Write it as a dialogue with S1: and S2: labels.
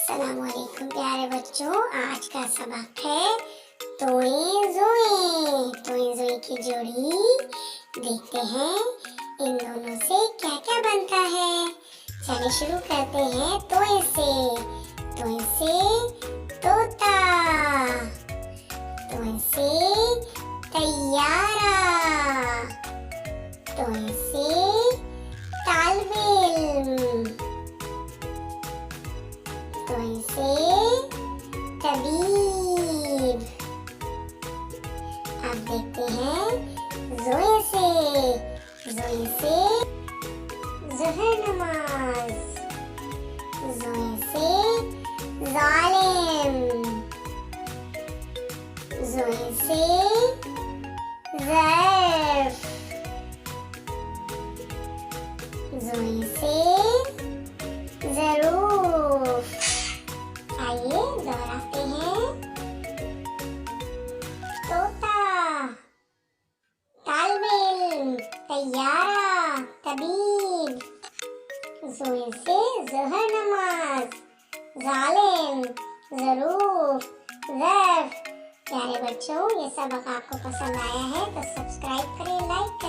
S1: अस्सलामुअलैकुम प्यारे बच्चों, आज का सबक है तोई जोई की जोड़ी। देखते हैं इन दोनों से क्या क्या बनता है। चलिए शुरू करते हैं तोई से तोता, तोई से तैयारा, तोई से तालबेल, तोई से तबीब। अब देखते हैं जोई से ज़ोहर नमाज, जोई से जालिम, जोई से ज़र्फ, जोई से ज़रूफ। आइए दोहराते हैं। तोता, तालबेल, तैयारा, तबीब, जोई से ज़ोहर नमाज, जालिम, ज़रूफ, ज़र्फ। प्यारे बच्चों, ये सबक आपको पसंद आया है तो सब्सक्राइब करें, लाइक करें।